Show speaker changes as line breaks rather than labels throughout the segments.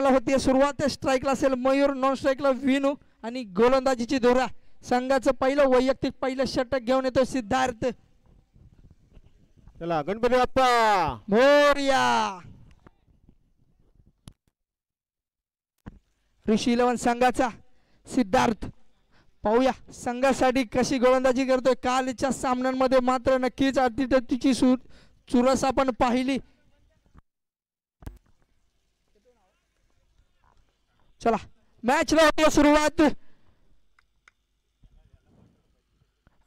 होती सुरुवात. स्ट्राईकला असेल मयूर, नॉन स्ट्राईकला विनू आणि गोलंदाजीची धुरा. संघाचं पहिलं वैयक्तिक पहिलं षटक घेऊन येतो सिद्धार्थ.
चला गणपती बाप्पा
मोरया. ऋषी 11 संघाचा सिद्धार्थ. पाहूया संघासाठी कशी गोलंदाजी करतोय. कालच्या सामन्यांमध्ये मात्र नक्कीच अतिथीची चुरस आपण पाहिली. चला मॅचला होती सुरुवात.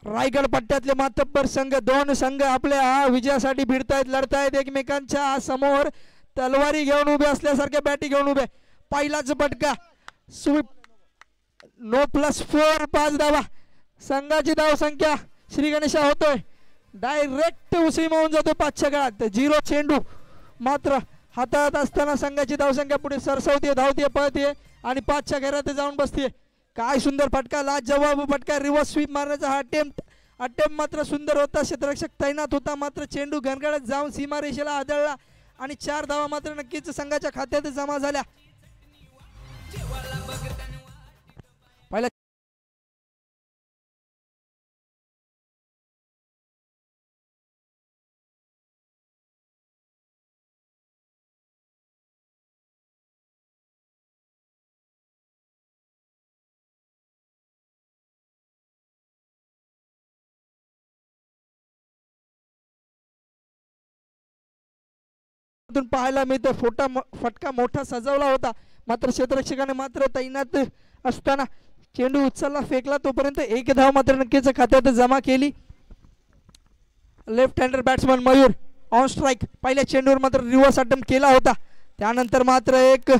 रायगड पट्ट्यातले मातब्बर संघ, दोन संघ आपल्या विजयासाठी भिडतायत, लढतायत एकमेकांच्या समोर. तलवारी घेऊन उभे असल्यासारखे बॅटी घेऊन उभे. पहिलाच फटका स्वीप. नो +4 5 धावा. संघाची धाव संख्या श्री गणेशा होतोय डायरेक्ट उसळी होऊन जातो 5च्या काळात. 0 चेंडू मात्र हातात असताना संघाची धावसंख्या पुढे सरसवते, धावते, पळते आणि 5च्या घरात जाऊन बसते. काय सुंदर फटका, लाजवाब फटका. रिव्हर्स स्वीप मारण्याचा हा अटेम्प्ट मात्र सुंदर होता. क्षेत्ररक्षक तैनात होता मात्र चेंडू घनगडत जाऊन सीमारेषेला आदळला आणि 4 धावा मात्र नक्कीच संघाच्या खात्यात जमा झाल्या. पहिला पाहायला मिळतो फटका मोठा सजवला होता मात्र क्षेत्ररक्षकाने मात्र तैनात असताना चेंडू उचलला, फेकला. तोपर्यंत 1 धाव मात्र नक्कीच खात्यात जमा केली. Left हँडर batsman Mayur on strike. पहिल्या चेंडूवर मात्र रिव्हर्स अटेम्प्ट केला होता. त्यानंतर मात्र एक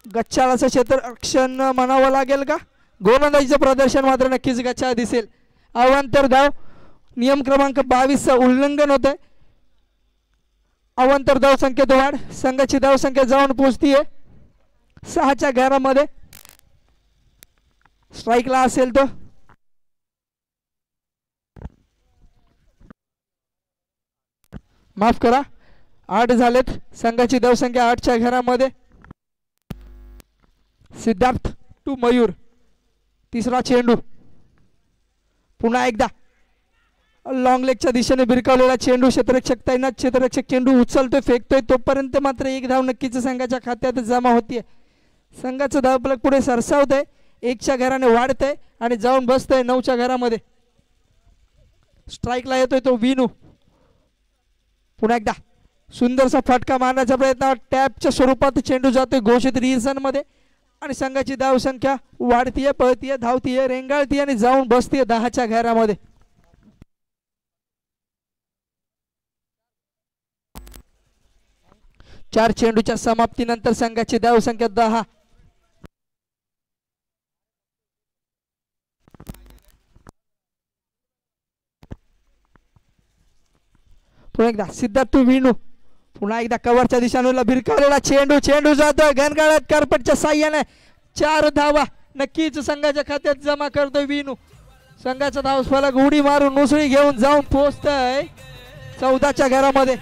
गच्चाळ असं क्षेत्ररक्षण म्हणावं लागेल का. गोलंदाजीचं प्रदर्शन मात्र नक्कीच गच्चाळ दिसेल. अवांतर धाव नियम क्रमांक 22 उल्लंघन होत आहे. अवांतर धाव संख्येत वाढ. संघाची धाव संख्या जाऊन पोहोचतीये 6च्या घरामध्ये. स्ट्राईकला असेल तो माफ करा 8 झालेत. संघाची धाव संख्या 8च्या घरामध्ये. सिद्धार्थ टू मयूर. तिसरा चेंडू पुन्हा एकदा लॉंग लेगच्या दिशेने भिरकावलेला चेंडू. क्षेत्ररक्षक तैनात. क्षेत्ररक्षक चेंडू उचलतोय, फेकतोय. तोपर्यंत मात्र 1 धाव नक्कीच संघाच्या खात्यात जमा होतीये. संघाचं धावफलक पुढे सरसावत आहे, 1च्या घराने वाढतंय आणि जाऊन बसतंय 9च्या घरामध्ये. स्ट्राईकला येतोय तो विनू. पुन्हा एकदा सुंदरसा फटका मारण्याचा प्रयत्न. टॅपच्या स्वरूपात चेंडू जातोय घोषित रिझन मध्ये आणि संघाची धाव संख्या वाढतीये, पळतीये, धावतीये, रेंगाळतीये आणि जाऊन बसतीये 10च्या घरामध्ये. चार चेंडूच्या समाप्तीनंतर संघाची धाव संख्या 10. पुन्हा एकदा सिद्धार्थ विनू. पुन्हा एकदा कव्हरच्या दिशेला भिरकावलेला चेंडू जातोय घनगाळात कार्पेटच्या साह्याने. 4 धावा नक्कीच संघाच्या खात्यात जमा करतोय विनू. संघाचा धावफलक उडी मारून उसळी घेऊन जाऊन पोहोचतोय 14च्या घरामध्ये.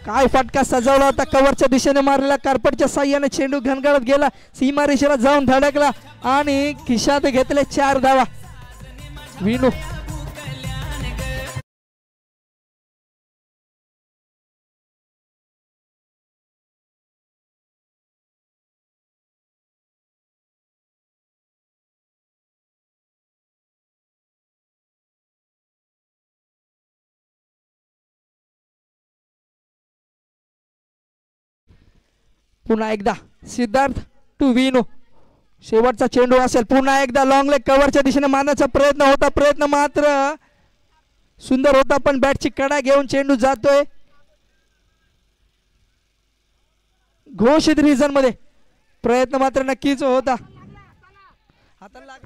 काय फटका सजवला होता. कव्हरच्या दिशेने मारलेला कार्पेटच्या साह्याने चेंडू घनगाळत गेला, सीमारेषेला जाऊन धडकला आणि खिशात घेतले 4 धावा विनू. पुन्हा एकदा सिद्धार्थ टू विनू. शेवटचा चेंडू असेल. पुन्हा एकदा लॉंग लेग कव्हरच्या दिशेने मारण्याचा प्रयत्न होता. प्रयत्न मात्र सुंदर होता पण बॅटची कडा घेऊन चेंडू जातोय घोषित रिझन मध्ये. प्रयत्न मात्र नक्कीच होता. हाताला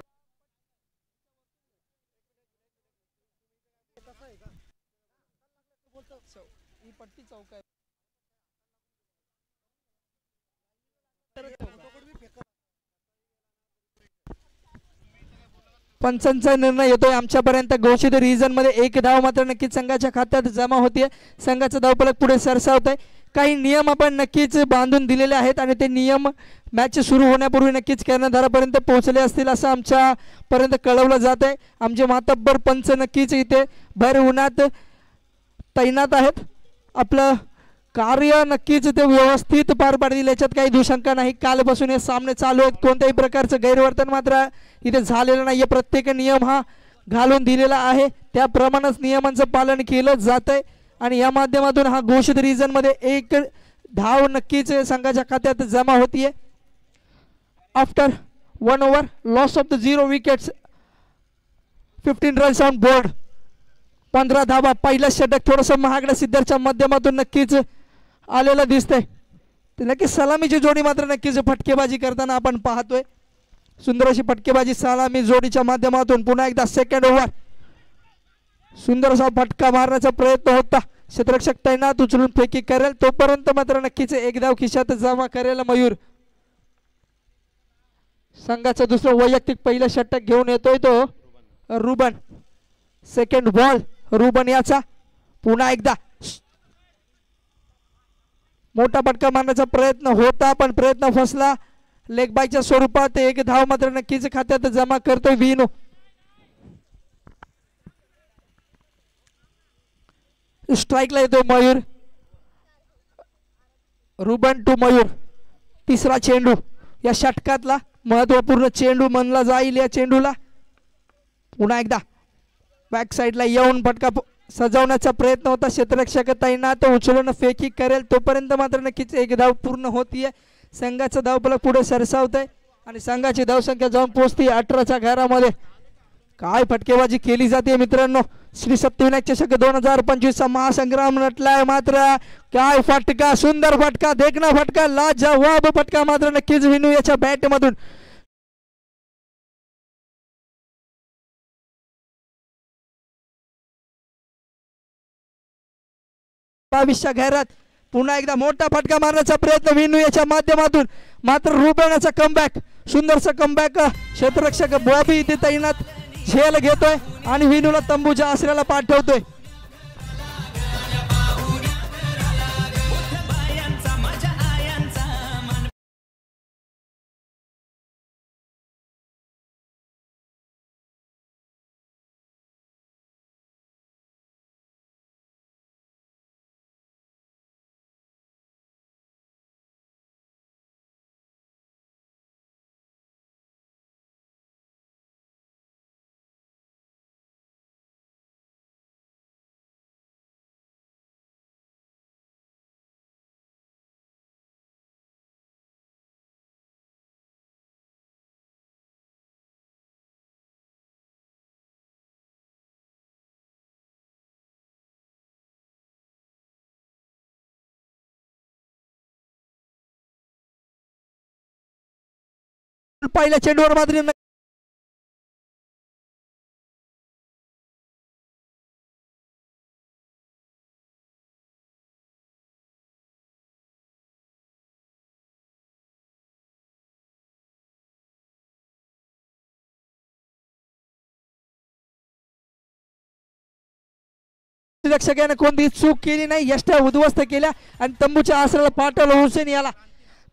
पंचांचा निर्णय येतोय आमच्यापर्यंत. घोषित रिझन मध्ये 1 धाव मात्र नक्कीच संघाच्या खात्यात जमा होतीये. संघाचा धावफलक पुढे सरसावत आहे. काही नियम आपण नक्कीच बांधून दिलेले आहेत आणि ते नियम मॅच सुरू होण्यापूर्वी नक्कीच कर्णधारापर्यंत पोहोचले असतील असं आमच्यापर्यंत कळवलं जात आहे. आमचे मातब्बर पंच नक्कीच इथे भर उन्हात तैनात आहेत. आपलं कार्य नक्कीच ते व्यवस्थित पार पाडतील याच्यात काही दुशंका नाही. कालपासून हे सामने चालू आहेत. कोणत्याही प्रकारचं गैरवर्तन मात्र इथे झालेलं नाही आहे. प्रत्येक नियम हा घालून दिलेला आहे, त्याप्रमाणेच नियमांचं पालन केलं जात आहे आणि या माध्यमातून हा घोषित रिझनमध्ये एक धाव नक्कीच संघाच्या खात्यात जमा होतीये. After 1 over loss of the 0 wickets 15 runs on board. 15 धावा. पहिलं षटक थोडंसं महागडं सिद्धरच्या माध्यमातून नक्कीच आलेलं दिसतंय. ते नक्कीच सलामीची जोडी मात्र नक्कीच फटकेबाजी करताना आपण पाहतोय. सुंदर अशी फटकेबाजी सलामी जोडीच्या माध्यमातून. पुन्हा एकदा सेकंड ओव्हर. सुंदर असा फटका मारण्याचा प्रयत्न होता. क्षेत्ररक्षक तैनात उचलून फेकी करेल तोपर्यंत मात्र नक्कीच एक धाव खिशात जमा करेल मयूर. संघाचं दुसरं वैयक्तिक पहिलं षटक घेऊन येतोय तो रुबन. सेकंड बॉल रुबन याचा. पुन्हा एकदा मोठा फटका मारण्याचा प्रयत्न होता पण प्रयत्न फसला. लेग बायच्या स्वरूपात एक धाव मात्र नक्कीच खात्यात जमा करतोय विनो. स्ट्राईकला येतो मयूर. रुबन टू मयूर. तिसरा चेंडू या षटकातला महत्वपूर्ण चेंडू म्हणला जाईल या चेंडूला. पुन्हा एकदा बॅक साईडला येऊन फटका सजवण्याचा प्रयत्न होता. क्षेत्ररक्षक तैनात उचलून फेकी करेल तोपर्यंत मात्र नक्कीच एक धाव पूर्ण होतीये. संघाचं धावफलक पुढे सरसावत आहे आणि संघाची धावसंख्या जाऊन पोहोचते 18च्या घरामध्ये. काय फटकेबाजी केली जाते मित्रांनो. श्री सत्यविनायक चषक 2025 महासंग्राम नटलाय मात्र. काय फटका. सुंदर फटका. देखना फटका. लाजवाब फटका मात्र नक्कीच विनू याच्या बॅट मधून. बावीसच्या घरात पुन्हा एकदा मोठा फटका मारण्याचा प्रयत्न विनू याच्या माध्यमातून मात्र रुबनाचा कमबॅक. सुंदरचा कमबॅक. क्षेत्ररक्षक बॉबी इथे तैनात झेल घेतोय आणि विनूला तंबूच्या आसऱ्याला पाठवतोय. पहिल्या चेंडूवर मात्र रक्षकाने कोणतीही चूक केली नाही. यष्ट्या उद्ध्वस्त केल्या आणि तंबूच्या आसऱ्याला पाठवलं हुसेन याला.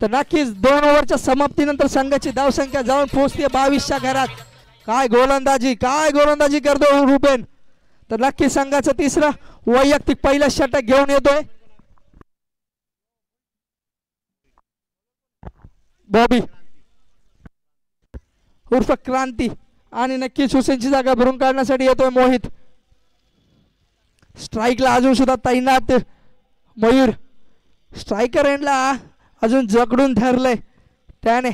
तर नक्कीच 2 ओव्हरच्या समाप्तीनंतर संघाची धावसंख्या जाऊन पोहोचते 22च्या घरात. काय गोलंदाजी करतो रुबेन. तर नक्की संघाचं तिसरं वैयक्तिक पहिलं षटक घेऊन येतोय बॉबी उर्फ क्रांती आणि नक्कीच हुसेनची जागा भरून काढण्यासाठी येतोय मोहित. स्ट्राईकला अजून सुद्धा तैनात मयूर. स्ट्रायकर एंडला अजून जकडून धरलंय त्याने.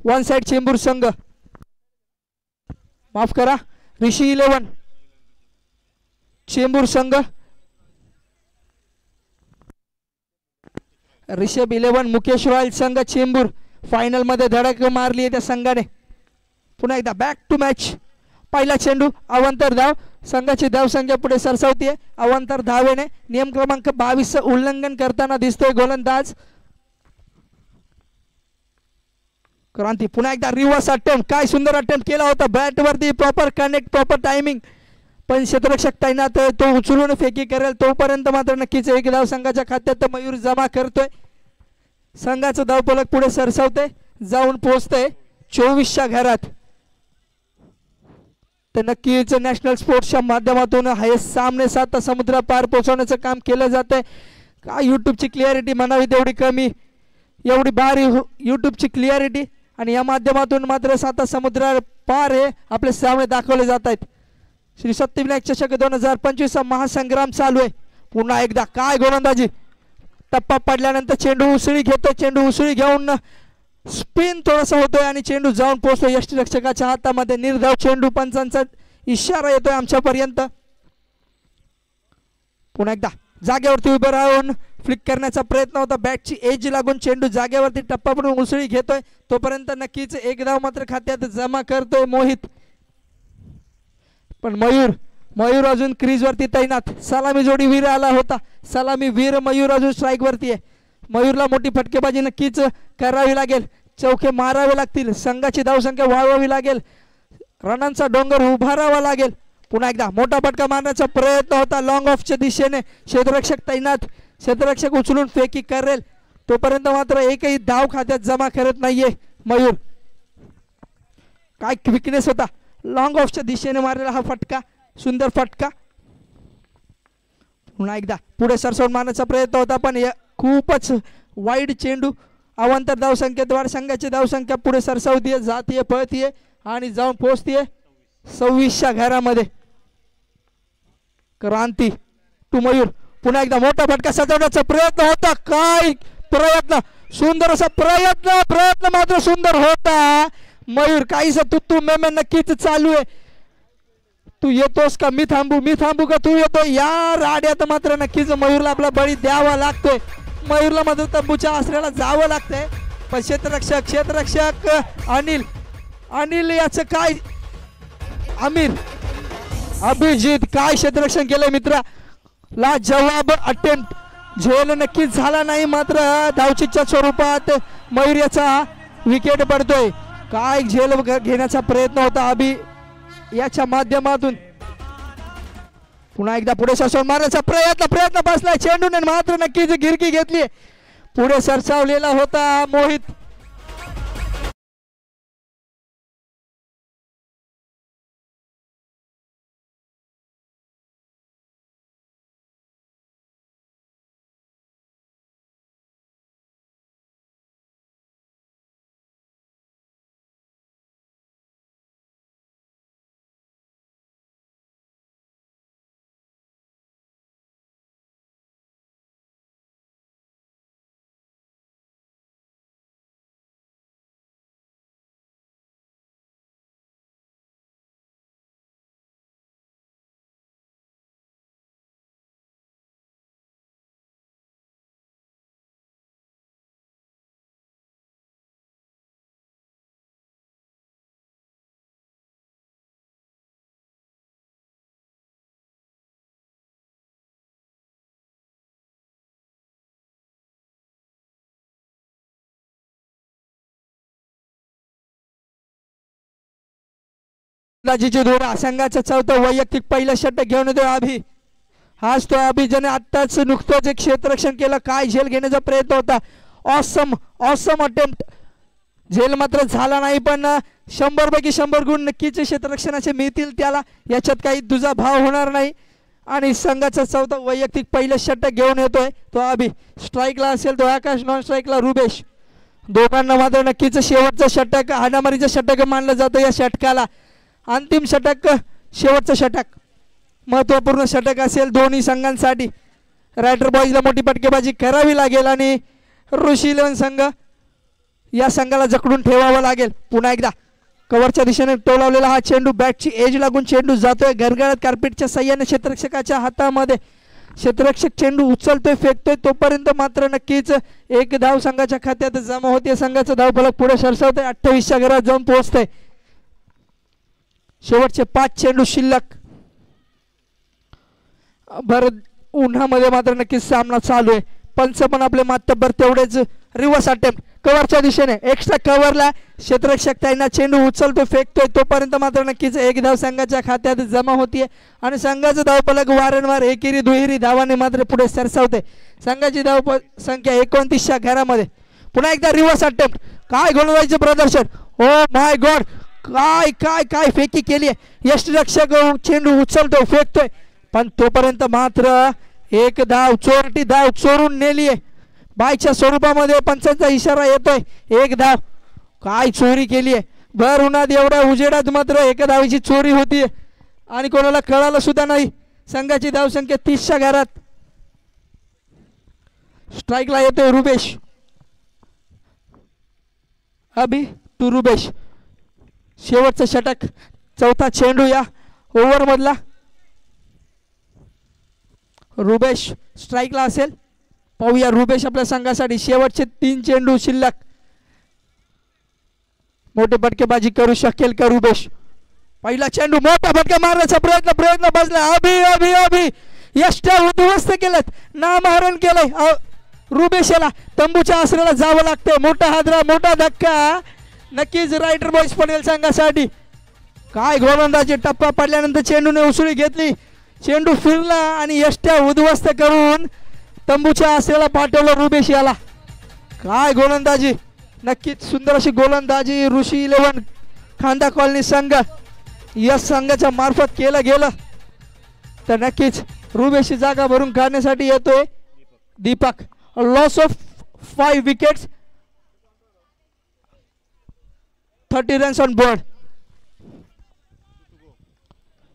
वन साइड चेंबूर संघ, माफ करा ऋषी 11 चेंबूर संघ, ऋषभ 11 मुकेश रॉयल संघ चेंबूर फायनल मध्ये धडक मारली आहे त्या संघाने. पुन्हा एकदा बॅक टू मॅच. पहिला चेंडू अवांतर धाव, संघाची धाव संख्या पुढे सरसावतीये अवांतर धावेने. नियम क्रमांक 22 उल्लंघन करताना दिसतोय गोलंदाज क्रांती. पुन्हा एकदा रिव्हर्स अटेम्प्ट, काय सुंदर अटेम्प्ट केला होता बॅट वरती, प्रॉपर कनेक्ट प्रॉपर टायमिंग, पण क्षेत्ररक्षक तैनात आहे, तो उचलून फेकी करेल तोपर्यंत मात्र नक्कीच एक धाव संघाच्या खात्यात मयूर जमा करतोय. संघाचं धावफलक पुढे सरसावते, जाऊन पोहोचतंय 24च्या घरात. तर नक्कीच नॅशनल स्पोर्ट्सच्या माध्यमातून हे सामने 7 समुद्र पार पोहोचवण्याचं काम केलं जातंय. काय यूट्यूबची क्लिअरिटी म्हणावी तेवढी कमी, एवढी भारी यूट्यूबची क्लिअरिटी, आणि या माध्यमातून मात्र 7 समुद्र पार हे आपले सामने दाखवले जात आहेत. श्री सत्यविनायक चषक 2025 महासंग्राम चालू आहे. पुन्हा एकदा काय गोलंदाजी, टप्पा पडल्यानंतर चेंडू उसळी घेतो, चेंडू उसळी घेऊन स्पिन थोडासा होतोय आणि चेंडू जाऊन पोहोचतोय यष्टीरक्षकाच्या हातामध्ये. निर्धाव चेंडू, पंचांचा इशारा येतोय आमच्यापर्यंत. पुन्हा एकदा जागेवरती उभं राहून फ्लिक करण्याचा प्रयत्न होता, बॅटची एज लागून चेंडू जागेवरती टप्पा पडून उसळी घेतोय तोपर्यंत नक्कीच एक धाव मात्र खात्यात जमा करतोय मोहित. पण मयूर अजून क्रीज वरती तैनात. सलामी जोडी वीर आला होता, सलामी वीर मयूर अजून स्ट्राईक वरती आहे. मयूरला मोठी फटकेबाजी नक्कीच करावी लागेल, चौके मारावे लागतील, संघाची धावसंख्या वाढवावी लागेल, रनांचा डोंगर उभारावा लागेल. पुन्हा एकदा मोठा फटका मारण्याचा प्रयत्न होता लॉंग ऑफच्या दिशेने, क्षेत्ररक्षक तैनात, क्षेत्ररक्षक उचलून फेकी करेल तोपर्यंत मात्र एकही धाव खात्यात जमा करत नाहीये मयूर. काय क्विकनेस होता लॉंग ऑफच्या दिशेने मारलेला हा फटका, सुंदर फटका. पुन्हा एकदा पुढे सरसवून मारण्याचा प्रयत्न होता पण खूपच वाईड चेंडू. अवांतर धावसंख्येद्वारे संघाची धावसंख्या पुढे सरसावतीये, जातीये, पळतीये आणि जाऊन पोहोचतीये 26च्या घरामध्ये. क्रांती टू मयूर. पुन्हा एकदा मोठा फटका सजवण्याचा प्रयत्न होता, काय प्रयत्न, सुंदर असा प्रयत्न मात्र सुंदर होता. मयूर काहीच तू मे नक्कीच चालू आहे, तू येतोस का मी थांबू का तू येतो, या राड्यात मात्र नक्कीच मयूरला आपला बळी द्यावा लागतोय. मयूरला मात्र तंबूच्या आश्रयाला जावं लागतंय. पण क्षेत्ररक्षक अनिल याचं काय, अभिजित काय क्षेत्ररक्षण केलंय मित्रा. ला जवाब अटेम्प्ट झेल नक्कीच झाला नाही, मात्र धावचीच्या स्वरूपात मयूर याचा विकेट पडतोय. काय झेल घेण्याचा प्रयत्न होता अभि याच्या माध्यमातून. पुन्हा एकदा पुढे सरसावून मारण्याचा प्रयत्न बसलाय चेंडूने, मात्र नक्कीच गिरकी घेतली, पुढे सरसावलेला होता मोहित. धोरा संघाचा चौथं वैयक्तिक पहिलं षटक घेऊन येतो अभि. हाच तो अभि ज्याने आत्ताच नुकतंच एक क्षेत्ररक्षण केलं. काय झेल घेण्याचा प्रयत्न होता, ऑसम अटेम्प्ट, झेल मात्र झाला नाही, पण 100 पैकी 100 गुण नक्कीच क्षेत्ररक्षणाचे मिळतील त्याला, याच्यात काही दुजा भाव होणार नाही. आणि संघाचा चौथं वैयक्तिक पहिलं षटक घेऊन येतोय तो अभि. स्ट्राईकला असेल तो आकाश, नॉन स्ट्राईकला रुबेश. दोघांना मात्र नक्कीच शेवटचं षटक, हाणामारीचं षटक मानलं जातं या षटकाला. अंतिम षटक, शेवटचं षटक महत्त्वपूर्ण षटक असेल दोन्ही संघांसाठी. रायडर बॉईजला मोठी फटकेबाजी करावी लागेल आणि ऋषी 11 संघ या संघाला जकडून ठेवावा लागेल. पुन्हा एकदा कव्हरच्या दिशेने टोलावलेला हा चेंडू बॅटची एज लागून चेंडू जातोय घरघरत कार्पेटच्या साह्याने क्षेत्ररक्षकाच्या हातामध्ये. क्षेत्ररक्षक चेंडू उचलतोय फेकतोय तोपर्यंत मात्र नक्कीच एक धाव संघाच्या खात्यात जमा होते. संघाचा धावफलक पुढे सरसावतोय 28च्या घरात जाऊन पोहोचतोय. शेवटचे 5 चेंडू शिल्लक. भर उन्हामध्ये मात्र नक्कीच सामना चालू आहे. पंच पण आपले मातब्बर तेवढेच. रिव्हर्स अटेम्प्ट कव्हरच्या दिशेने एक्स्ट्रा कव्हरला क्षेत्ररक्षक त्यांना चेंडू उचलतोय फेकतोय तोपर्यंत मात्र नक्कीच एक धाव संघाच्या खात्यात जमा होतीये आणि संघाचं धावफलक वारंवार एकेरी दुहेरी धावाने मात्र पुढे सरसावते. संघाची धाव संख्या 29च्या घरामध्ये. पुन्हा एकदा रिव्हर्स अटेम्प्ट. काय गोलंदाजीचे प्रदर्शन. Oh my God. काय काय काय फेकी केली आहे. यष्टिरक्षक चेंडू उचलतोय फेकतोय पण तोपर्यंत मात्र एक धाव चोरटी धाव चोरून नेली आहे. बायच्या स्वरूपामध्ये पंचांचा इशारा येतोय. एक धाव. काय चोरी केली आहे. भर उन्हात एवढ्या उजेडात मात्र एका धावीची चोरी होती आणि कोणाला कळालं सुद्धा नाही. संघाची धावसंख्या 30च्या घरात. स्ट्राईकला येतोय रुबेश. अभि टू रुबेश. शेवटचं षटक चौथा चेंडू या ओव्हर मधला. रुबेश स्ट्राईकला असेल. पाहूया रुबेश आपल्या संघासाठी शेवटचे 3 चेंडू शिल्लक. मोठे फटकेबाजी करू शकेल का रुबेश. पहिला चेंडू मोठा फटका मारण्याचा प्रयत्न बसला. अभि अभि अभि यष्टा उद्ध्वस्त केलं नामहरण केलंय रुबेशला. तंबूच्या आसऱ्याला जावं लागतंय. मोठा हादरा मोठा धक्का नक्कीच रायडर बॉईज पडेल संघासाठी. काय गोलंदाजी टप्पा पडल्यानंतर चेंडूने उसळी घेतली. चेंडू फिरला आणि यष्ट्या उद्ध्वस्त करून तंबूच्या आसऱ्याला पाठवलं रुबेश याला. काय गोलंदाजी. नक्कीच सुंदर अशी गोलंदाजी ऋषी 11 खांदा कॉलनी संघ या संघाच्या मार्फत केलं गेलं तर नक्कीच रुबेशची जागा भरून काढण्यासाठी येतोय Deepak. Loss of 5 wickets 30 runs on board.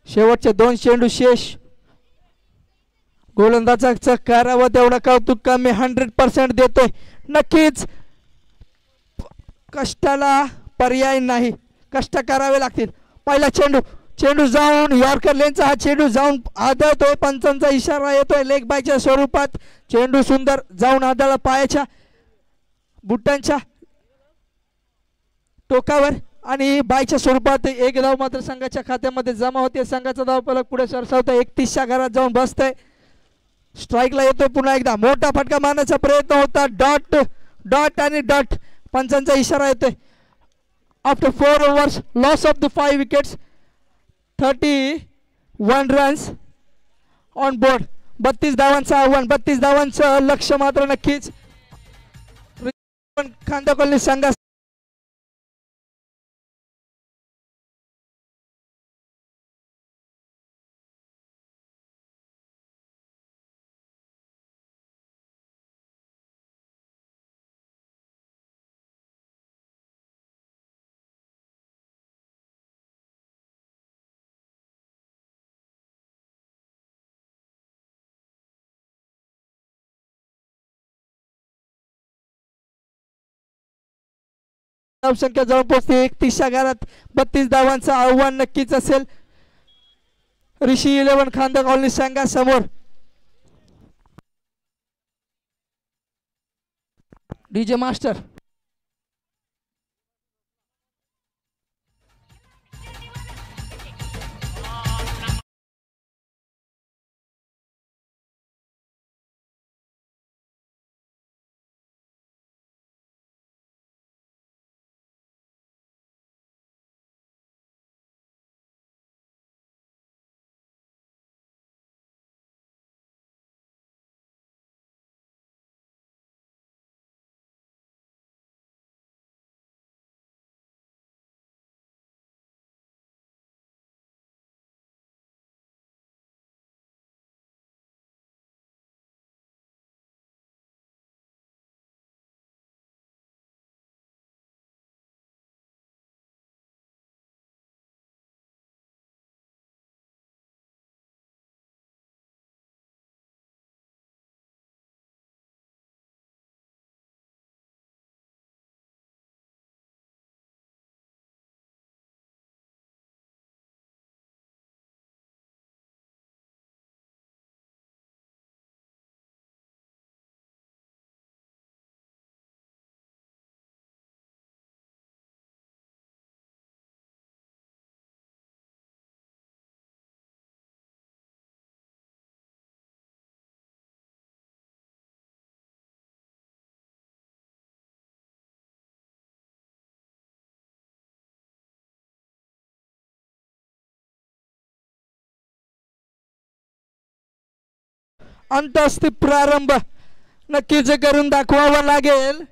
शेवटचे 2 चेंडू शेष. गोलंदाजाचं करावं तेवढं कौतुक कमी 100% देतोय. नक्कीच कष्टाला पर्याय नाही. कष्ट करावे लागतील. पहिला चेंडू जाऊन यॉर्कर लेनचा हा चेंडू जाऊन आदळतोय. पंचांचा इशारा येतोय लेग बायच्या स्वरूपात. चेंडू सुंदर जाऊन आदळला पायाच्या बुटांच्या टोकावर आणि बायच्या स्वरूपात. एक धाव मात्र संघाच्या खात्यामध्ये जमा होते. संघाचा धावफलक पुढे सरसावतोय 31च्या घरात जाऊन बसतोय. स्ट्राईकला येतोय पुन्हा एकदा. मोठा फटका मारण्याचा प्रयत्न होता. डॉट डॉट आणि डॉट पंचांचा इशारा येतोय. After 4 overs loss of the 5 wickets 31 runs on board. 32 धावांचं आव्हान. 32 धावांचं लक्ष मात्र नक्कीच खांदा कॉलनी संघा संख्या जाऊन पोहोचते 31च्या घरात. 32 धावांचं आव्हान नक्कीच असेल ऋषी 11 खांदा कॉलनी संघासमोर. डीजे मास्टर अंत असते प्रारंभ नक्कीच करून दाखवावा लागेल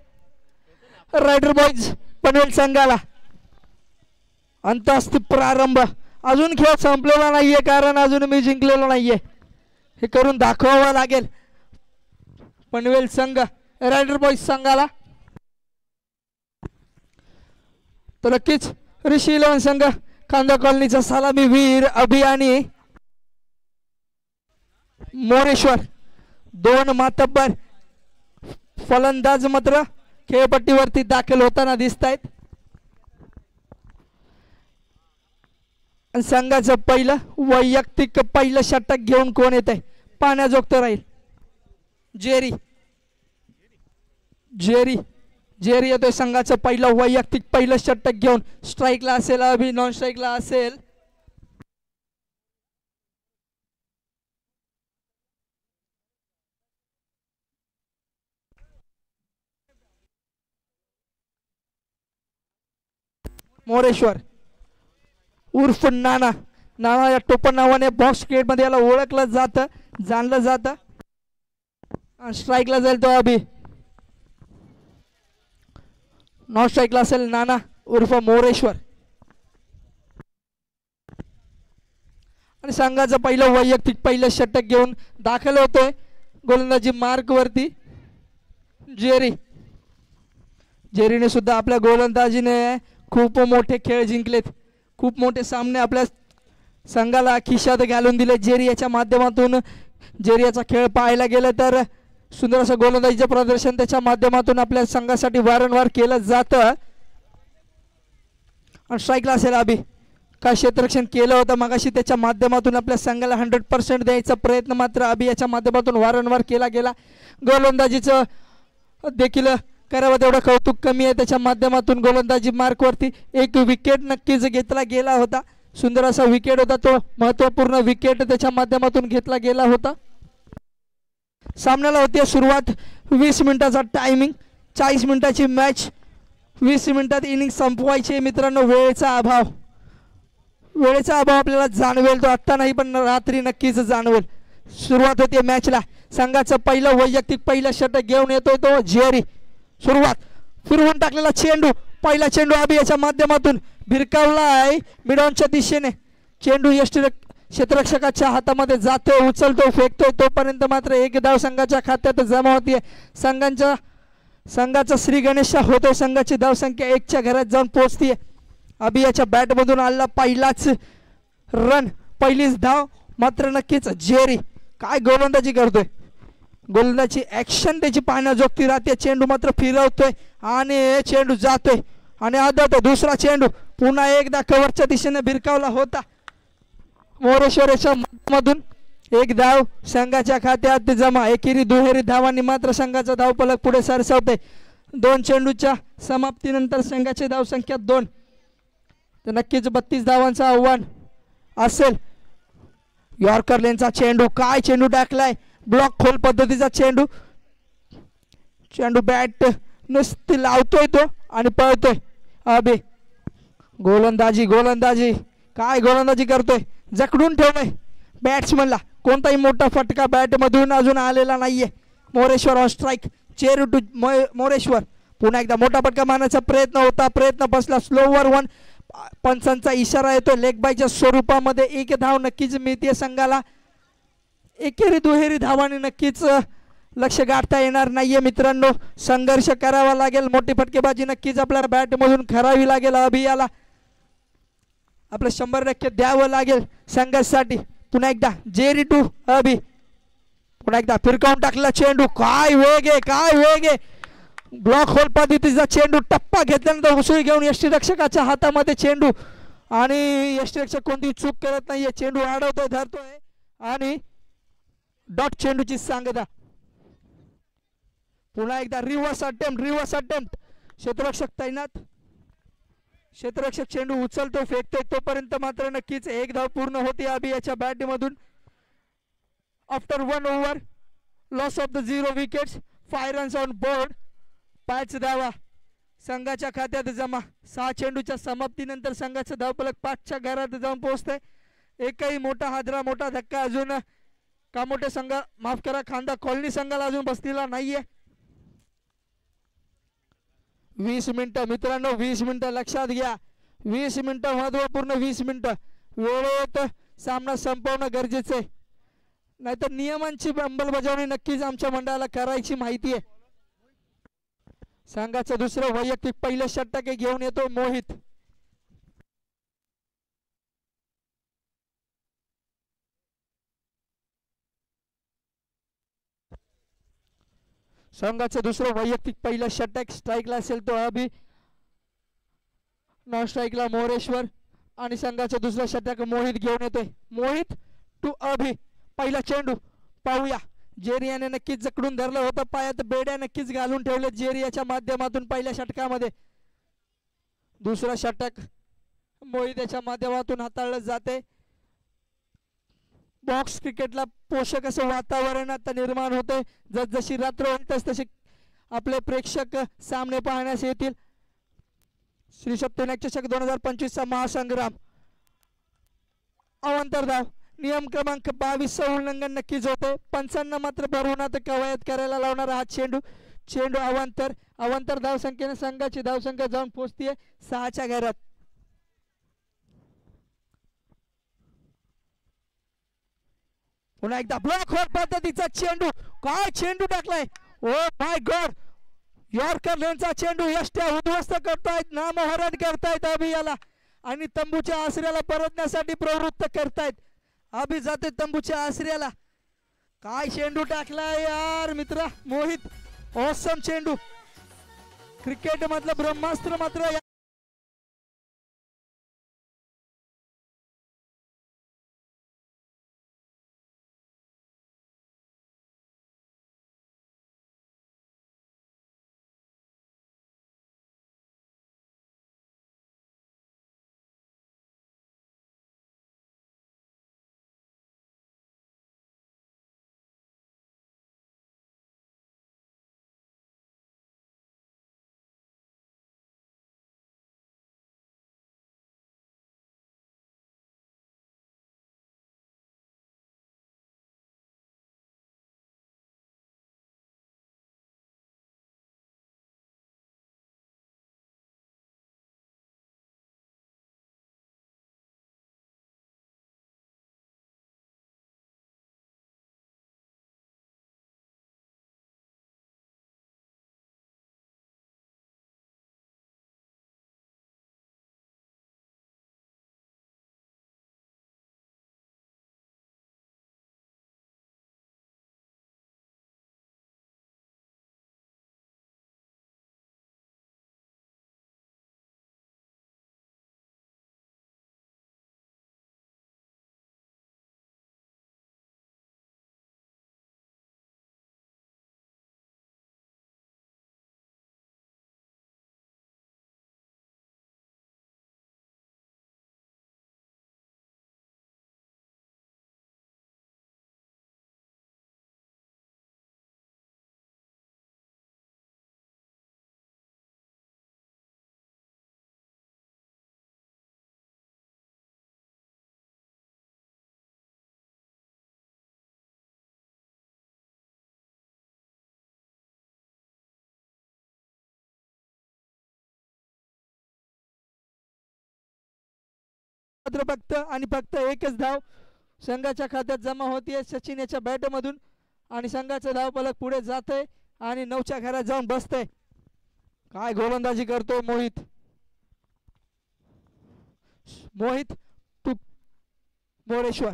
रायडर बॉयज पनवेल संघाला. अंत असते प्रारंभ. अजून खेळ संपलेला नाहीये कारण अजून मी जिंकलेलो नाहीये. हे करून दाखवावं लागेल पनवेल संघ रायडर बॉयज संघाला. तर नक्कीच ऋषी 11 संघ कांदा कॉलनीचा सलामी वीर अभियानी मोरेश्वर 2 मातब्बर फलंदाज मात्र खेळपट्टीवरती दाखल होताना दिसत आहेत. संघाचं पहिलं वैयक्तिक पहिलं षटक घेऊन कोण येत आहे पाण्याजोगतं राहील. जेरी जेरी जेरी येतोय संघाचं पहिलं वैयक्तिक पहिलं षटक घेऊन. स्ट्राईकला असेल अभि नॉन स्ट्राईकला असेल मोरेश्वर उर्फ नाना. नाना या टोपण नावाने बॉक्स क्रिकेट मध्ये याला ओळखलं जातं जाणलं जातं. स्ट्राईकला जाईल तो अभि. नॉन स्ट्राईकला असेल नाना उर्फ मोरेश्वर. आणि संघाचं पहिलं वैयक्तिक पहिलं षटक घेऊन दाखल होतोय गोलंदाजी मार्क वरती जेरी. जेरीने सुद्धा आपल्या गोलंदाजीने खूप मोठे खेळ जिंकलेत. खूप मोठे सामने आपल्या संघाला खिशात घालून दिले जेरी याच्या माध्यमातून. जेरी याचा खेळ पाहायला गेलं तर सुंदर असं गोलंदाजीचं प्रदर्शन त्याच्या माध्यमातून आपल्या संघासाठी वारंवार केलं जातं. आणि स्ट्राईकला असेल अभि. काय क्षेत्ररक्षण केलं होतं मगाशी त्याच्या माध्यमातून आपल्या संघाला 100% द्यायचा प्रयत्न मात्र अभि याच्या माध्यमातून वारंवार केला गेला. गोलंदाजीचं देखील करावं तेवढं कौतुक कमी आहे. त्याच्या माध्यमातून गोलंदाजी मार्कवरती एक विकेट नक्कीच घेतला गेला होता. सुंदर असा विकेट होता तो. महत्त्वपूर्ण विकेट त्याच्या माध्यमातून घेतला गेला होता. सामन्याला होती सुरुवात. 20 मिनिटाचा टायमिंग. 40 मिनिटाची मॅच. 20 मिनिटात इनिंग संपवायची मित्रांनो. वेळेचा अभाव आपल्याला जाणवेल तो आत्ता नाही पण रात्री नक्कीच जाणवेल. सुरुवात होते मॅचला. संघाचं पहिलं वैयक्तिक पहिलं षटक घेऊन येतोय तो जेरी. सुरुवात फिरवून टाकलेला चेंडू. पहिला चेंडू अभि याच्या माध्यमातून भिरकावला आहे मिडॉनच्या दिशेने. चेंडू क्षेत्ररक्षकाच्या हातामध्ये जातोय उचलतो फेकतोय तोपर्यंत मात्र एक धाव संघाच्या खात्यात जमा होतीये. संघाचा श्री गणेश होतोय. संघाची धावसंख्या 1च्या घरात जाऊन पोहोचतीये. अभि याच्या बॅटमधून आला पहिलाच रन पहिलीच धाव मात्र नक्कीच जेरी काय गोलंदाजी करतोय. गोलंदाजी ऍक्शन त्याची पाहण्याजोगती राहते. चेंडू मात्र फिरवतोय आणि चेंडू जातोय आणि आदत दुसरा चेंडू पुन्हा एकदा कव्हरच्या दिशेने भिरकावला होता. मोरेश्वरच्या मधून एक धाव संघाच्या खात्यात जमा. एकेरी दुहेरी धावांनी मात्र संघाचा धावफलक पुढे सरसावतोय. 2 चेंडूच्या समाप्तीनंतर संघाची धावसंख्या 2. तर नक्कीच 32 धावांचं आव्हान असेल. यॉर्कर लेनचा चेंडू काय चेंडू टाकलाय. ब्लॉक खोल पद्धतीचा चेंडू. चेंडू बॅट नुसती लावतोय तो आणि पळतोय अभि. गोलंदाजी काय गोलंदाजी करतोय. जकडून ठेवलंय बॅट्समनला. कोणताही मोठा फटका बॅटमधून अजून आलेला नाहीये. Moreshwar on strike. चेंडू टू मोरेश्वर. पुन्हा एकदा मोठा फटका मारण्याचा प्रयत्न होता. प्रयत्न बसला. स्लोवर 1. पंचांचा इशारा येतो लेग बायच्या स्वरूपामध्ये. एक धाव नक्कीच मिळते संघाला. एकेरी दुहेरी धावांनी नक्कीच लक्ष गाठता येणार नाहीये मित्रांनो. संघर्ष करावा लागेल. मोठी फटकेबाजी नक्कीच आपल्या बॅटमधून करावी लागेल. अभियाला आपलं 100% द्यावं लागेल संघासाठी. पुन्हा एकदा जेरी टू अभि. पुन्हा एकदा फिरकावून टाकला चेंडू. काय वेग आहे. ब्लॉक होल पद्धतीचा चेंडू. टप्पा घेतल्यानंतर उसळी घेऊन यष्टीरक्षकाच्या हातामध्ये चेंडू आणि यष्टीरक्षक कोणती चूक करत नाहीये. चेंडू अडवतोय धरतोय आणि डॉट चेंडूची सांगता. पुन्हा एकदा रिव्हर्स अटेम्प्ट. क्षेत्ररक्षक तैनात. क्षेत्ररक्षक चेंडू उचलतो फेकतोय तोपर्यंत मात्र नक्कीच एक धाव पूर्ण होती अभि याच्या बॅटमधून. After 1 over loss of the 0 wickets 5 runs on board. 5 धावा संघाच्या खात्यात जमा. 6 चेंडूच्या समाप्तीनंतर संघाचं धावफलक 5च्या घरात जाऊन पोहोचतंय. एकही मोठा हादरा मोठा धक्का अजून कामोठे संघ माफ करा खांदा कॉलनी संघाला अजून बसलेला नाहीये. 20 मिनिटं मित्रांनो, 20 मिनिटं लक्षात घ्या. 20 मिनिटं महत्वपूर्ण 20 मिनिटं वेळेत सामना संपवणं गरजेचं आहे. नाहीतर नियमांची अंमलबजावणी नक्कीच आमच्या मंडळाला करायची माहिती आहे. संघाचं दुसरं वैयक्तिक पहिलं षटक घेऊन येतो मोहित. संघाचं दुसरं वैयक्तिक पहिलं षटक स्ट्राईकला असेल तो अभि, नॉन स्ट्राईकला मोरेश्वर आणि संघाचं दुसरं षटक मोहित घेऊन येतोय. मोहित टू अभि. पहिला चेंडू पाहूया. जेरी याने नक्कीच जकडून धरलं होतं, पायात बेड्या नक्कीच घालून ठेवले जेरी याच्या माध्यमातून पहिल्या षटकामध्ये. दुसरं षटक मोहित याच्या माध्यमातून हाताळलं जाते. बॉक्स क्रिकेटला पोषक असं वातावरण आता निर्माण होते. जसजशी रात्र होईल तसतसे आपले प्रेक्षक सामने पाहण्यास येतील. श्री सत्यनारायण चषक 2025 चा महासंग्राम. अवांतर धाव. नियम क्रमांक 22 उल्लंघन नक्कीच होते. पंचांना मात्र भरवून कवायत करायला लावणारा हा चेंडू. चेंडू अवांतर धाव संख्येने संघाची धावसंख्या जाऊन पोहोचतीये 6च्या घरात. पुन्हा एकदा ब्लॉक होत पद्धतीचा चेंडू. काय चेंडू टाकलाय. Oh my God. यॉर्कर लेनचा चेंडू यष्ट्या उद्ध्वस्त करतायत, नामोहरण करतायत अभियाला आणि तंबूच्या आसऱ्याला परतण्यासाठी प्रवृत्त करतायत. अभि जाते तंबूच्या आसऱ्याला. काय चेंडू टाकलाय यार मित्रा मोहित. ऑसम चेंडू. क्रिकेट मधलं ब्रह्मास्त्र मात्र फक्त आणि फक्त एकच धाव संघाच्या खात्यात जमा होतीये सचिन याच्या बॅट मधून आणि संघाचा धाव फलक पुढे जाते आणि 9च्या घरात जाऊन बसते. काय गोलंदाजी करतो मोहित. मोहित टू मोरेश्वर.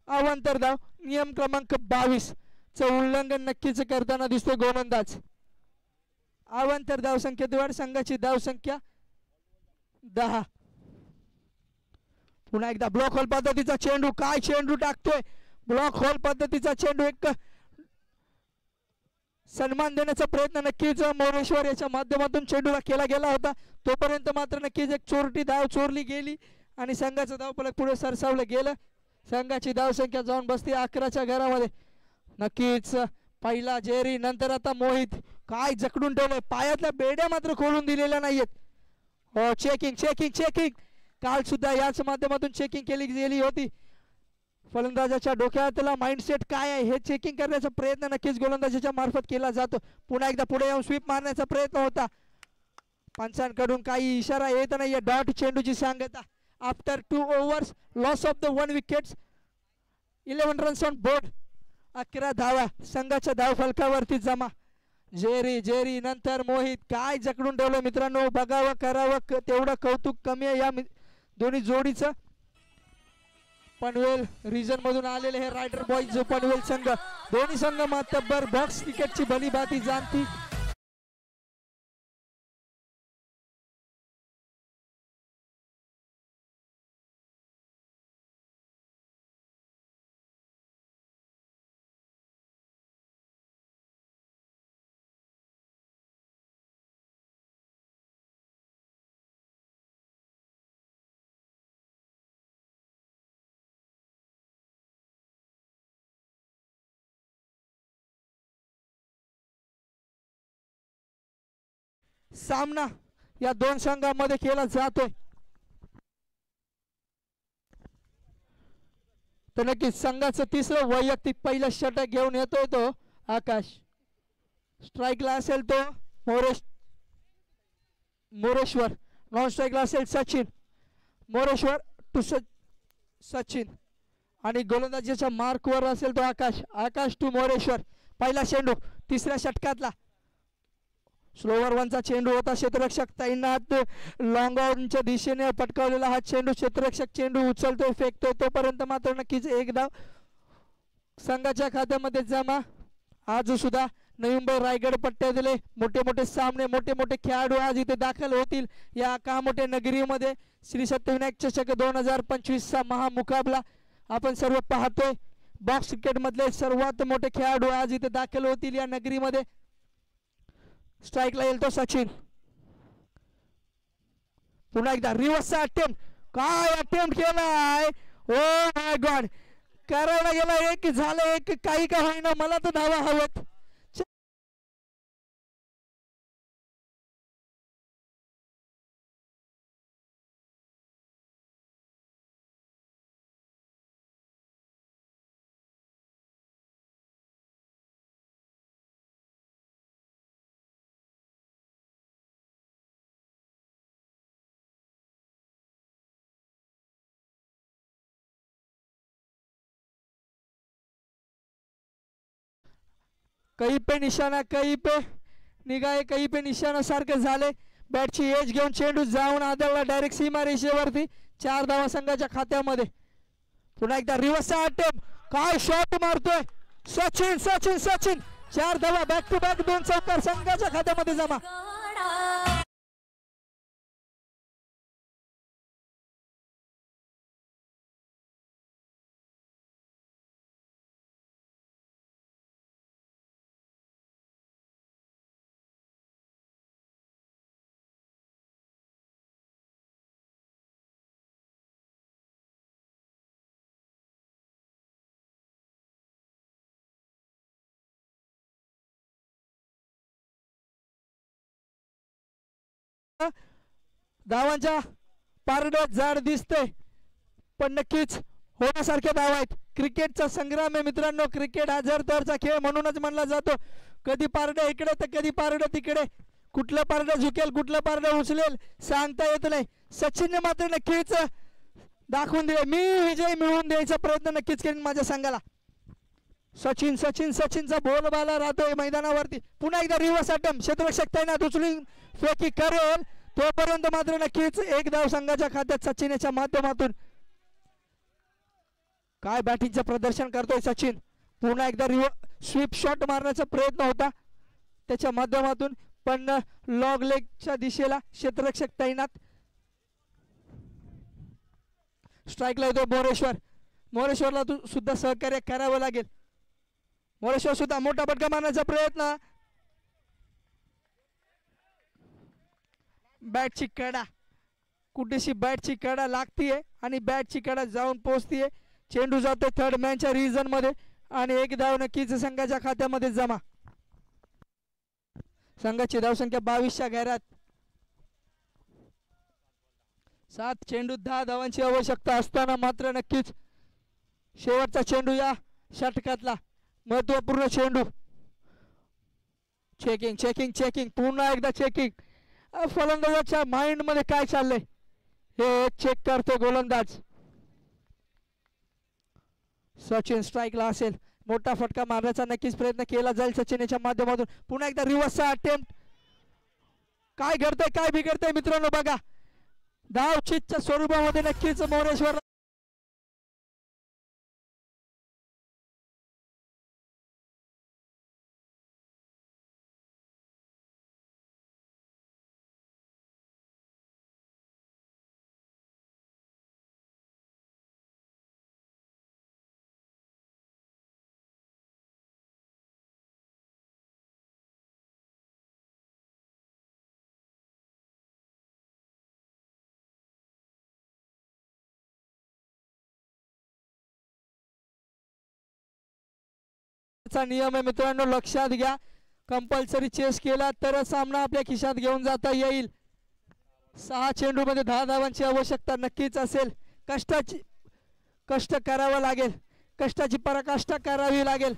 अवांतर धाव. नियम क्रमांक 22 चं उल्लंघन नक्कीच करताना दिसतोय गोलंदाज. अवांतर धाव संख्येद्वारे संघाची धाव संख्या 10. पुन्हा एकदा ब्लॉक होल पद्धतीचा चेंडू. काय चेंडू टाकतोय. ब्लॉक होल पद्धतीचा चेंडू. एक सन्मान देण्याचा प्रयत्न नक्कीच मोरेश्वर याच्या माध्यमातून चेंडूला केला गेला होता. तोपर्यंत मात्र नक्कीच एक चोरटी धाव चोरली गेली आणि संघाचं धाव फलक पुढे सरसावलं गेलं. संघाची धाव संख्या जाऊन बसते 11च्या घरामध्ये. नक्कीच पहिला जेरी नंतर आता मोहित. काय जकडून ठेवलंय. पायातल्या बेड्या मात्र खोलून दिलेल्या नाहीयेत. हो चेकिंग चेकिंग चेकिंग. काल सुद्धा याच माध्यमातून चेकिंग केली गेली होती. फलंदाजाच्या डोक्यातला माइंडसेट काय आहे हे चेकिंग करण्याचा प्रयत्न नक्कीच गोलंदाजाच्या मार्फत केला जातो. पुन्हा एकदा पुढे येऊन स्वीप मारण्याचा प्रयत्न होता. पंचांकडून काही इशारा येत नाहीये. डॉट चेंडूची सांगता. After 2 overs loss of the 1 wicket, 11 runs on board. 11 धावा संघाच्या धावफलकावरती जमा. जेरी नंतर मोहित काय जकडून ठेवलं मित्रांनो. बघावं करावं तेवढं कौतुक कमी आहे या दोन्ही जोडीचं. पनवेल रिजन मधून आलेले हे रायडर बॉईज पनवेल संघ. दोन्ही संघ मातब्बर बॉक्स क्रिकेटची भलीभाती जाणती. सामना या दोन संघांमध्ये केला जातोय. तर नक्कीच संघाचं तिसरं वैयक्तिक पहिलं षटक घेऊन येतोय तो आकाश. स्ट्राईकला असेल तो मोरेश्वर. नॉन स्ट्राईकला असेल सचिन. मोरेश्वर टू सचिन आणि गोलंदाजीच्या मार्कवर असेल तो आकाश टू मोरेश्वर. पहिला चेंडू तिसऱ्या षटकातला. स्लोवर वनचा चेंडू होता. क्षेत्ररक्षक तैनात. लॉंग ऑनच्या दिशेने पटकावलेला हा चेंडू. क्षेत्ररक्षक चेंडू उचलतोय फेकतोय तोपर्यंत मात्र नक्कीच एक धाव संघाच्या खात्यामध्ये जमा. आज सुद्धा नवी मुंबई रायगड पट्ट्यातले मोठे मोठे सामने मोठे मोठे खेळाडू आज इथे दाखल होतील या कामोठे नगरीमध्ये. श्री सत्यविनायक चषक 2025 चा महामुकाबला आपण सर्व पाहतोय. बॉक्स क्रिकेट मधले सर्वात मोठे खेळाडू आज इथे दाखल होतील या नगरीमध्ये. स्ट्राईकला येईल तो सचिन. पुन्हा एकदा रिव्हर्सचा अटेम्प्ट. काय अटेम्प्ट केलाय. Oh my God. करायला गेला एक झालं एक. काही का होईना मला तर धावा हवत. कहीं पे निशाणा कहीं पे निगाहे कहीं पे निशाणा सारखे झाले. बॅटची एज घेऊन चेंडू जाऊन आदळला डायरेक्ट सीमा रेषेवरती. 4 धावा संघाच्या खात्यामध्ये. पुन्हा एकदा रिव्हर्सचा अटेम्प्ट. काय शॉट मारतोय सचिन सचिन सचिन. 4 धावा बॅक टू बॅक 2 चौकार संघाच्या खात्यामध्ये जमा. धावांच्या पारड्यात जाड दिसते पण नक्कीच होण्यासारखे धाव आहेत. क्रिकेटचा संग्राम आहे मित्रांनो. क्रिकेट हा जरतरचा खेळ म्हणूनच म्हणला जातो. कधी पारड्या इकडे तर कधी पारड्या तिकडे. कुठलं पारडं झुकेल कुठलं पारडं उचलेल सांगता येत नाही. सचिनने मात्र नक्कीच दाखवून दिले. मी विजय मिळवून द्यायचा प्रयत्न नक्कीच करेन माझ्या संघाला. सचिन सचिन सचिनचा बोलबाला राहतोय मैदानावरती. पुन्हा एकदा रिव्हर्स अटेम्प्ट. क्षेत्ररक्षक तैनात उचलून फेकी करेल तोपर्यंत मात्र नक्कीच एक धाव संघाच्या खात्यात सचिनच्या माध्यमातून. काय बॅटिंगचं प्रदर्शन करतोय सचिन. पुन्हा एकदा स्वीप शॉट मारण्याचा प्रयत्न होता त्याच्या माध्यमातून पण लॉग लेगच्या दिशेला क्षेत्ररक्षक तैनात. स्ट्राईकला येतो मोरेश्वर. मोरेश्वरला सुद्धा सहकार्य करावं लागेल. मोरेश्वर सुद्धा मोठा फटका मारण्याचा प्रयत्न. बॅटची कडा कुठेशी बॅटची कडा लागतीये आणि बॅटची कडा जाऊन पोहोचतीये. चेंडू जातो थर्ड मॅनच्या रिजन मध्ये आणि एक धाव नक्कीच संघाच्या खात्यामध्ये जमा. संघाची धावसंख्या 22च्या घरात. 7 चेंडू 10 धावांची आवश्यकता असताना मात्र नक्कीच शेवटचा चेंडू या षटकातला महत्वपूर्ण चेंडू. चेकिंग चेकिंग चेकिंग पुन्हा एकदा चेकिंग. फलंदाजाच्या माइंड मध्ये काय चाललंय हे चेक करतो गोलंदाज. सचिन स्ट्राईकला असेल. मोठा फटका मारण्याचा नक्कीच प्रयत्न केला जाईल सचिन याच्या माध्यमातून. पुन्हा एकदा रिव्हर्सचा अटेम्प्ट. काय घडतंय काय बिघडतंय मित्रांनो बघा. धाव चितच्या स्वरूपामध्ये नक्कीच मोरेश्वर नियम आहे मित्रांनो, लक्षात घ्या. कंपल्सरी चेस केला तर सामना आपल्या खिशात घेऊन जाता येईल. 6 चेंडू मध्ये 10 धावांची आवश्यकता नक्कीच असेल. कष्ट करावं लागेल. कष्टाची पराकाष्ठा करावी लागेल.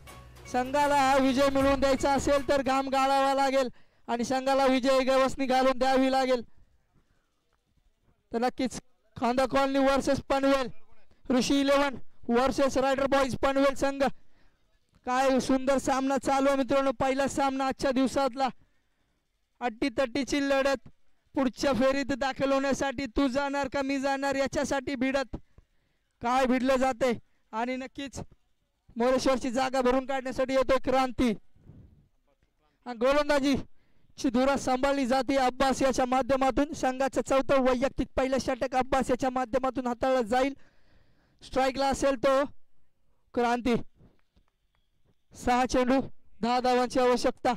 संघाला हा विजय मिळवून द्यायचा असेल तर घाम गाळावा लागेल आणि संघाला विजय गवसणी घालून द्यावी लागेल. तर नक्कीच खांदा कॉलनी वर्सेस पनवेल, ऋषी 11 वर्सेस रायडर बॉईज पनवेल संघ. काय सुंदर सामना चालू आहे मित्रांनो. पहिला सामना आजच्या दिवसातला. अट्टीतट्टीची लढत. पुढच्या फेरीत दाखल होण्यासाठी तू जाणार का मी जाणार याच्यासाठी भिडत. काय भिडलं जाते आणि नक्कीच मोरेश्वरची जागा भरून काढण्यासाठी येतोय क्रांती. गोलंदाजी ची धुरा सांभाळली जाते अब्बास याच्या माध्यमातून. संघाचं 4थं वैयक्तिक पहिलं षटक अब्बास याच्या माध्यमातून हाताळलं जाईल. स्ट्राईकला असेल तो क्रांती. 6 चेंडू 10 धावांची आवश्यकता.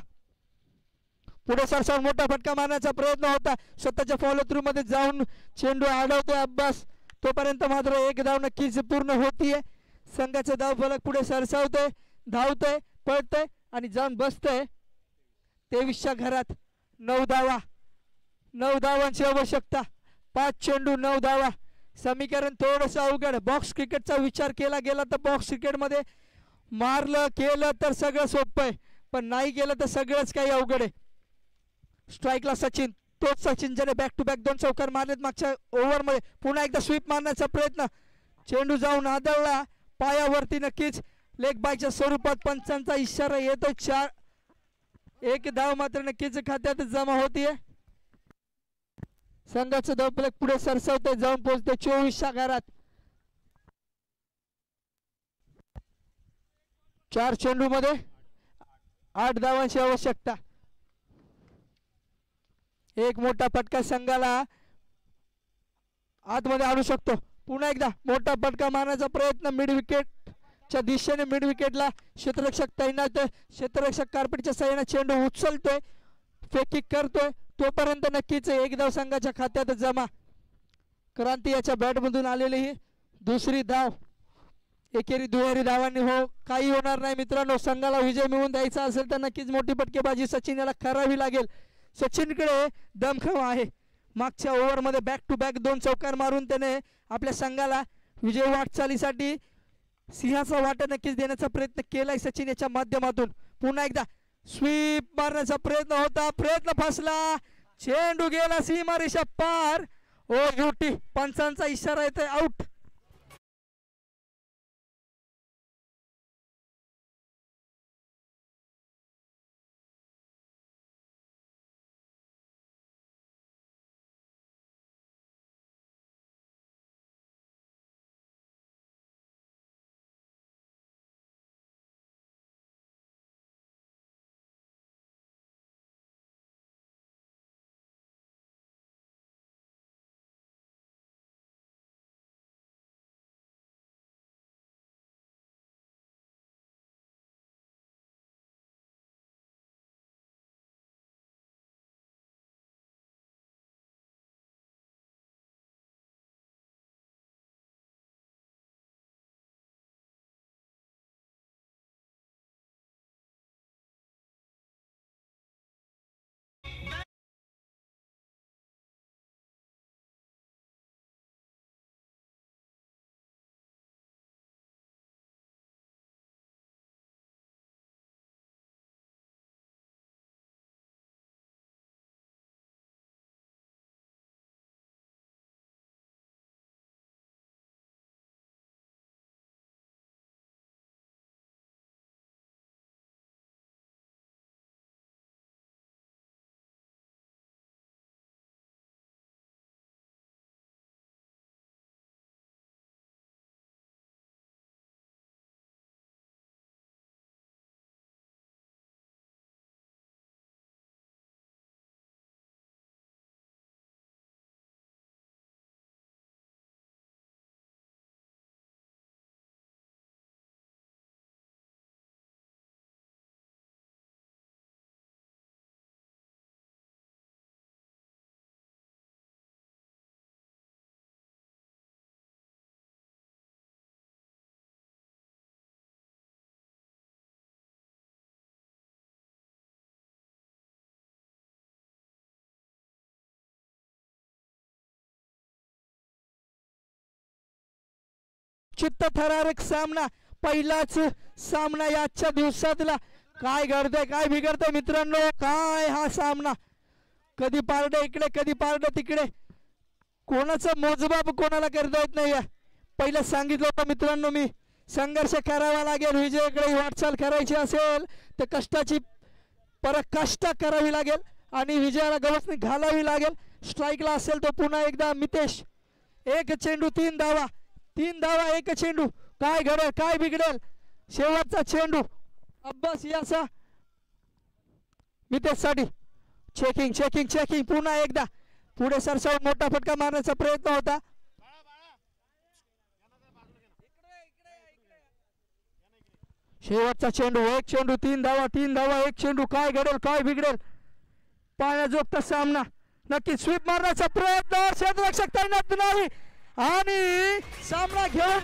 पुढे सरसावून मोठा फटका मारण्याचा प्रयत्न होता. स्वतःच्या फॉलो थ्रू मध्ये जाऊन चेंडू अडवतोय अब्बास. तोपर्यंत मात्र 1 धाव नक्कीच पूर्ण होतीये. संघाचं धाव फलक पुढे सरसावतोय, धावतोय, पळतोय आणि जाऊन बसतोय 23च्या घरात. 9 धावा, 9 धावांची आवश्यकता. 5 चेंडू 9 धावा. समीकरण थोडंसं अवघड. बॉक्स क्रिकेटचा विचार केला गेला तर बॉक्स क्रिकेटमध्ये मारलं केलं तर सगळं सोपं आहे, पण नाही केलं तर सगळंच काही अवघड आहे. स्ट्राईकला सचिन. तोच सचिन ज्याने बॅक टू बॅक 2 चौकार मारलेत मागच्या ओव्हरमध्ये. पुन्हा एकदा स्वीप मारण्याचा प्रयत्न. चेंडू जाऊन आदळला पायावरती. नक्कीच लेग बायच्या स्वरूपात पंचांचा इशारा येतो. 1 धाव मात्र नक्कीच खात्यात जमा होतीये. संघाचं धावफलक पुढे सरसावते, जाऊन पोहोचते 24च्या घरात. 4 चेंडू मध्ये 8 धावांची आवश्यकता. एक मोठा फटका संघाला आतमध्ये आणू शकतो. पुन्हा एकदा मोठा फटका मारण्याचा प्रयत्न. मिड विकेटच्या दिशेने मिड विकेटला क्षेत्ररक्षक तैनात. क्षेत्ररक्षक कार्पेटच्या साह्याने चेंडू उचलतोय, फेकिक करतोय. तोपर्यंत नक्कीच 1 धाव संघाच्या खात्यात जमा. क्रांती याच्या बॅटमधून आलेली ही 2री धाव. एकेरी दुहेरी धावांनी हो काही होणार नाही मित्रांनो. संघाला विजय मिळवून द्यायचा असेल तर नक्कीच मोठी फटकेबाजी सचिन याला करावी लागेल. सचिनकडे दमखम आहे. मागच्या ओव्हरमध्ये बॅक टू बॅक 2 चौकार मारून त्याने आपल्या संघाला विजय वाटचालीसाठी सिंहाचा वाटा नक्कीच देण्याचा प्रयत्न केलाय सचिन याच्या माध्यमातून. पुन्हा एकदा स्वीप मारण्याचा प्रयत्न होता, प्रयत्न फसला. चेंडू गेला सीमारेषा पार. ओ युटी. पंचांचा इशारा येतोय, आउट. चित्त थरारक सामना, पहिलाच सामना याच्या दिवसातला. काय घडतंय काय बिघडतंय मित्रांनो, काय हा सामना, कधी पारडं इकडे कधी पारडं तिकडे, कोणाचं मोजमाप कोणाला करता येत नाही. पहिलं सांगितलं होतं मित्रांनो मी, संघर्ष करावा लागेल, विजयाकडे वाटचाल करायची असेल तर कष्टाची पराकाष्ठा करावी लागेल आणि विजयाला गवसणी घालावी लागेल. स्ट्राईकला असेल तो पुन्हा एकदा मितेश. एक चेंडू 3 धावा, 3 धावा 1 चेंडू. काय घडेल काय बिघडेल, शेवटचा चेंडू अब्बास याचा मितेश साठी. चेकिंग चेकिंग चेकिंग, पुन्हा एकदा पुढे सरसावून मोठा फटका मारण्याचा प्रयत्न होता. शेवटचा चेंडू, 1 चेंडू 3 धावा, 3 धावा 1 चेंडू. काय घडेल काय बिघडेल, पाण्याजोगता सामना. नक्की स्वीप मारण्याचा प्रयत्न, क्षेत्ररक्षक तैनात नाही आणि सामना घेऊन